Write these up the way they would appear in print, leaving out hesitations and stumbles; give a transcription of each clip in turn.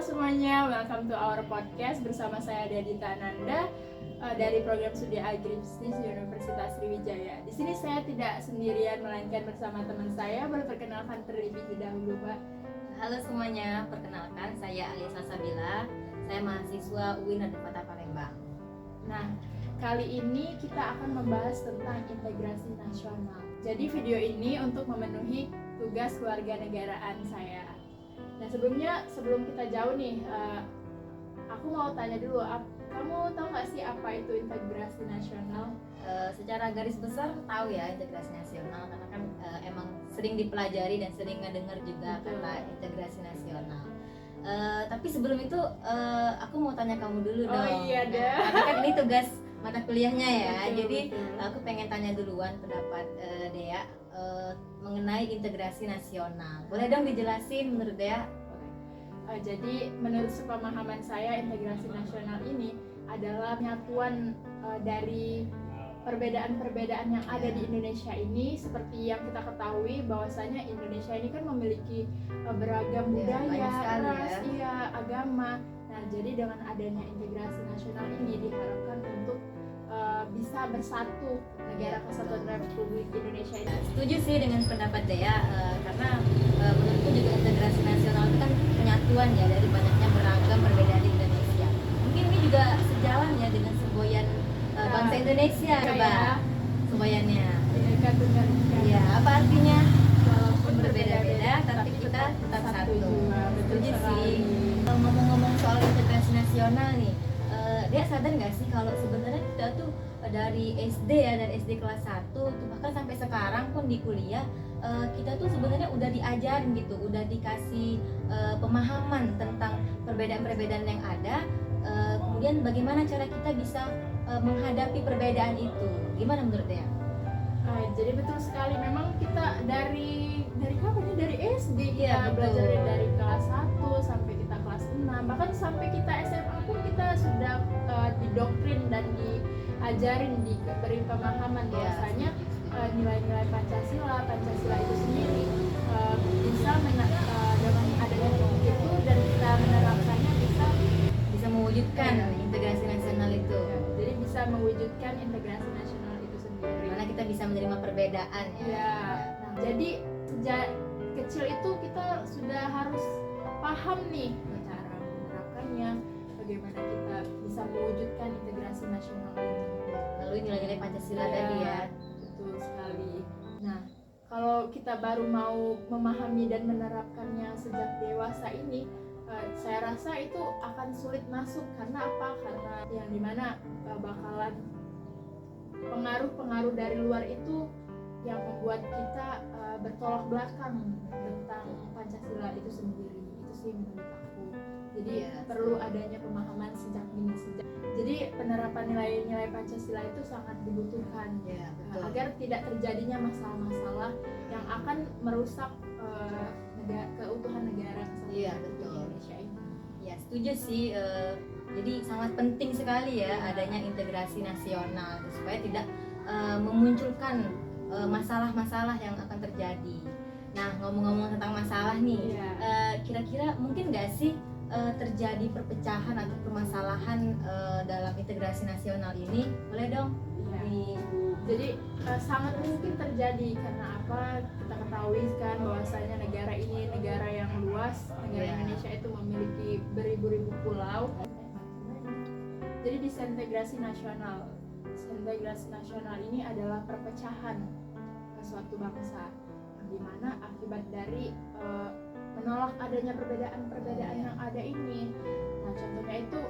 semuanya, welcome to our podcast bersama saya Dadita Ananda dari program studi Agribisnis Universitas Sriwijaya. Di sini saya tidak sendirian melainkan bersama teman saya. Boleh perkenalkan terlebih dahulu, Mbak. Halo semuanya, perkenalkan saya Alia Salsabila. Saya mahasiswa UIN Kota Palembang. Nah, kali ini kita akan membahas tentang integrasi nasional. Jadi video ini untuk memenuhi tugas kewarganegaraan saya. Nah, sebelum kita jauh nih, aku mau tanya dulu, kamu tahu nggak sih apa itu integrasi nasional? Secara garis besar tahu ya integrasi nasional, karena kan emang sering dipelajari dan sering ngedengar juga. Betul. Kata integrasi nasional. Tapi sebelum itu aku mau tanya kamu dulu dong. Oh iya deh. Karena kan ini tugas mata kuliahnya ya. Betul, jadi betul. Aku pengen tanya duluan pendapat Dea mengenai integrasi nasional. Boleh dong dijelasin menurut Dea? Jadi menurut sepemahaman saya, integrasi nasional ini adalah penyatuan dari perbedaan-perbedaan yang ada di Indonesia ini. Seperti yang kita ketahui bahwasanya Indonesia ini kan memiliki beragam budaya, ras, agama. Nah, jadi dengan adanya integrasi nasional ini diharapkan untuk bisa bersatu negara kesatuan Republik Indonesia ini. Setuju sih dengan pendapat Dea, karena menurutku juga integrasi nasional itu kan penyatuan ya dari banyaknya beragam perbedaan di Indonesia. Mungkin ini juga sejalan ya dengan semboyan bangsa Indonesia, coba semboyannya. Ya, apa artinya? Walaupun berbeda-beda, tapi kita tetap satu. Setuju sih. Ngomong-ngomong soal integrasi nasional nih, Dia sadar nggak sih kalau sebenarnya kita tuh dari SD ya, dari SD kelas 1 tuh bahkan sampai sekarang pun di kuliah kita tuh sebenarnya udah diajarin gitu, udah dikasih pemahaman tentang perbedaan-perbedaan yang ada, kemudian bagaimana cara kita bisa menghadapi perbedaan itu. Gimana menurut Dea? Jadi betul sekali, memang kita dari kapan nih? Dari SD ya, belajar dari kelas 1 sampai kita kelas 6, bahkan sampai kita SMA pun kita sudah didoktrin dan diajarin, diberi pemahaman bahwasanya nilai-nilai Pancasila itu sendiri bisa dengan adanya topik itu dan kita menerapkannya bisa mewujudkan integrasi nasional itu. Jadi bisa mewujudkan integrasi nasional itu sendiri. Karena kita bisa menerima perbedaan ya. Nah, jadi sejak kecil itu kita sudah harus paham nih cara menerapkannya, bagaimana kita bisa mewujudkan integrasi nasional ini. Lalu nilai-nilai Pancasila tadi ya. Betul sekali. Nah, kalau kita baru mau memahami dan menerapkannya sejak dewasa ini, saya rasa itu akan sulit masuk. Karena apa? Karena yang dimana bakalan pengaruh-pengaruh dari luar itu yang membuat kita bertolak belakang tentang Pancasila itu sendiri. Itu sih menurut aku. Jadi perlu adanya pemahaman sejak dini. Jadi penerapan nilai-nilai Pancasila itu sangat dibutuhkan agar tidak terjadinya masalah-masalah yang akan merusak keutuhan negara kesatuan Indonesia ini. Ya, setuju sih. Jadi sangat penting sekali ya adanya integrasi nasional supaya tidak memunculkan masalah-masalah yang akan terjadi. Nah, ngomong-ngomong tentang masalah nih, kira-kira mungkin nggak sih terjadi perpecahan atau permasalahan dalam integrasi nasional ini? Boleh dong? Jadi sangat mungkin terjadi. Karena apa? Kita ketahui kan bahwasanya negara ini negara yang luas. Negara Indonesia itu memiliki beribu-ribu pulau. Jadi disintegrasi nasional. Disintegrasi nasional ini adalah perpecahan suatu bangsa, di mana akibat dari menolak adanya perbedaan-perbedaan yang ada ini. Nah, contohnya itu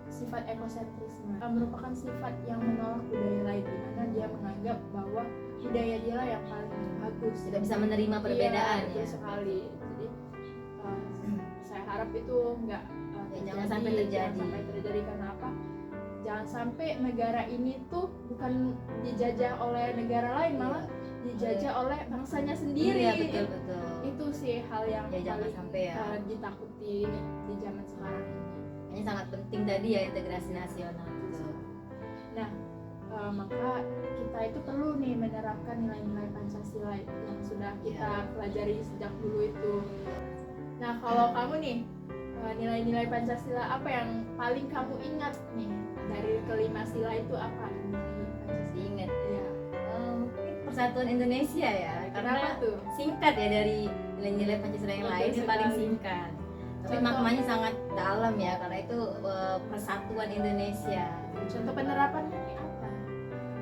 sifat ekosentrisme, merupakan sifat yang menolak budaya lain, di mana dia menganggap bahwa budaya dia lah yang paling bagus. Tidak bisa menerima perbedaan. Betul sekali. Jadi saya harap itu jangan sampai terjadi. Karena apa? Jangan sampai negara ini tuh bukan dijajah oleh negara lain, malah dijajah oleh bangsanya sendiri. Iya, betul. Itu sih hal yang jangan sampai ditakuti di zaman sekarang. Ini sangat penting tadi ya integrasi nasional. Nah, maka kita itu perlu nih menerapkan nilai-nilai Pancasila yang sudah kita pelajari sejak dulu itu. Nah, kalau kamu nih, nilai-nilai Pancasila apa yang paling kamu ingat nih dari kelima sila itu apa nilai Pancasila? Diingat. Ya. Mungkin Persatuan Indonesia ya, Kenapa karena tuh? singkat ya dari nilai-nilai Pancasila yang lain, Betul itu paling sekali. singkat. Tapi Contoh. maknanya sangat dalam ya, karena itu Persatuan Indonesia. Contoh penerapannya nih apa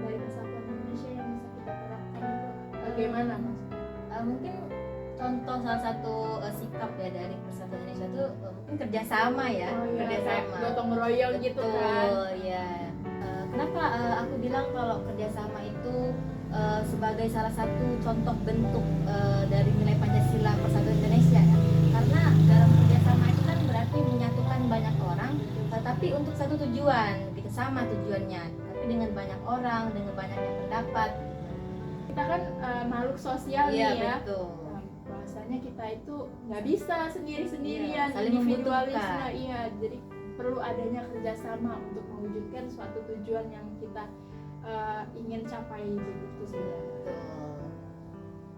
dari Persatuan Indonesia yang bisa kita terapkan itu bagaimana mas? Mungkin contoh salah satu sikap ya dari Persatuan Indonesia itu mungkin kerjasama ya, Oh iya, kayak kerjasama. gotong royong gitu kan? Betul, ya. Kenapa aku bilang kalau kerjasama itu sebagai salah satu contoh bentuk dari nilai Pancasila Persatuan Indonesia ya? Karena dalam kerjasama itu kan berarti menyatukan banyak orang, tapi untuk satu tujuan, gitu, sama tujuannya, tapi dengan banyak orang, dengan banyaknya pendapat. Kita kan makhluk sosial Iya, nih ya. betul. Bahwasanya kita itu nggak bisa sendiri-sendirian, Iya, saling individualisme, membutuhkan. iya. Jadi perlu adanya kerjasama untuk mewujudkan suatu tujuan yang kita ingin capai begitu sih. Iya, betul.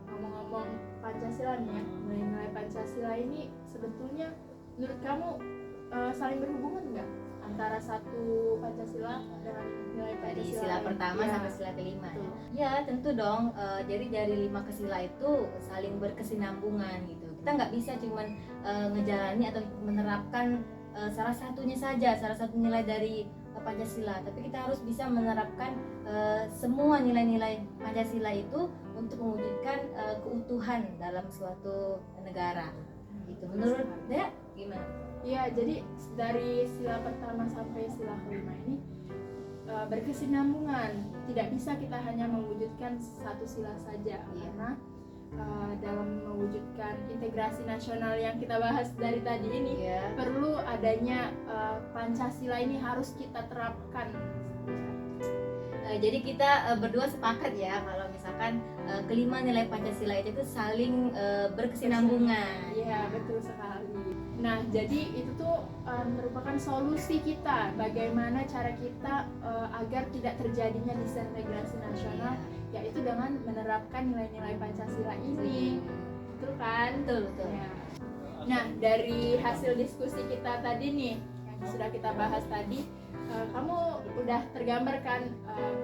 Ngomong-ngomong Pancasila nih ya, nilai-nilai Pancasila ini sebetulnya menurut kamu saling berhubungan nggak antara satu Pancasila dengan nilai Dari Pancasila sila lain? pertama Ya, sampai sila kelima ya. betul. Ya tentu dong. Jadi dari 5 sila itu saling berkesinambungan gitu. Kita nggak bisa cuman ngejalani atau menerapkan salah satunya saja, salah satu nilai dari Pancasila, tapi kita harus bisa menerapkan semua nilai-nilai Pancasila itu untuk mewujudkan keutuhan dalam suatu negara. Gitu. Menurut Dea gimana? Iya, jadi dari sila pertama sampai sila kelima ini berkesinambungan. Tidak bisa kita hanya mewujudkan satu sila saja, karena dalam mewujudkan integrasi nasional yang kita bahas dari tadi ini Ya. perlu adanya Pancasila ini harus kita terapkan. Jadi kita berdua sepakat ya kalau misalkan kelima nilai Pancasila itu tuh saling berkesinambungan. Iya, betul sekali. Nah, jadi itu tuh merupakan solusi kita bagaimana cara kita agar tidak terjadinya disintegrasi nasional, yaitu dengan menerapkan nilai-nilai Pancasila ini. Betul kan? Betul, betul. Ya. Nah, dari hasil diskusi kita tadi nih yang sudah kita bahas tadi, kamu udah tergambar kan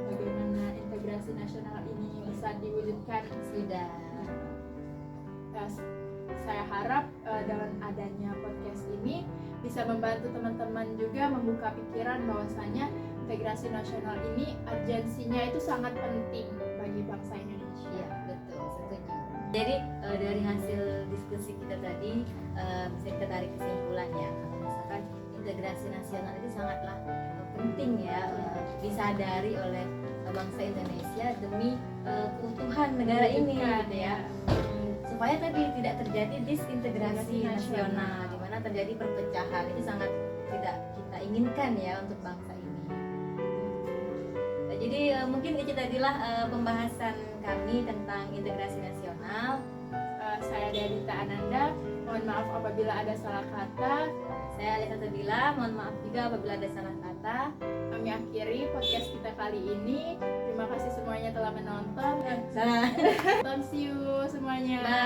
bagaimana integrasi nasional ini bisa diwujudkan? Sudah. Nah, saya harap dengan adanya podcast ini bisa membantu teman-teman juga membuka pikiran bahwasanya integrasi nasional ini urgensinya itu sangat penting bagi bangsa Indonesia. Iya, betul, setuju. Jadi dari hasil diskusi kita tadi bisa kita tarik kesimpulannya kalau misalkan integrasi nasional itu sangatlah penting ya disadari oleh bangsa Indonesia demi keutuhan negara ini gitu ya. Supaya tadi tidak terjadi disintegrasi nasional di mana terjadi perpecahan, itu sangat tidak kita inginkan ya untuk bangsa ini. Jadi mungkin itu tadilah pembahasan kami tentang integrasi nasional. Saya Dita Ananda, mohon maaf apabila ada salah kata. Saya Alisa Sabila, mohon maaf juga apabila ada salah kata. Kami akhiri podcast kita kali ini. Terima kasih semuanya telah menonton. Salah. See you semuanya. Bye.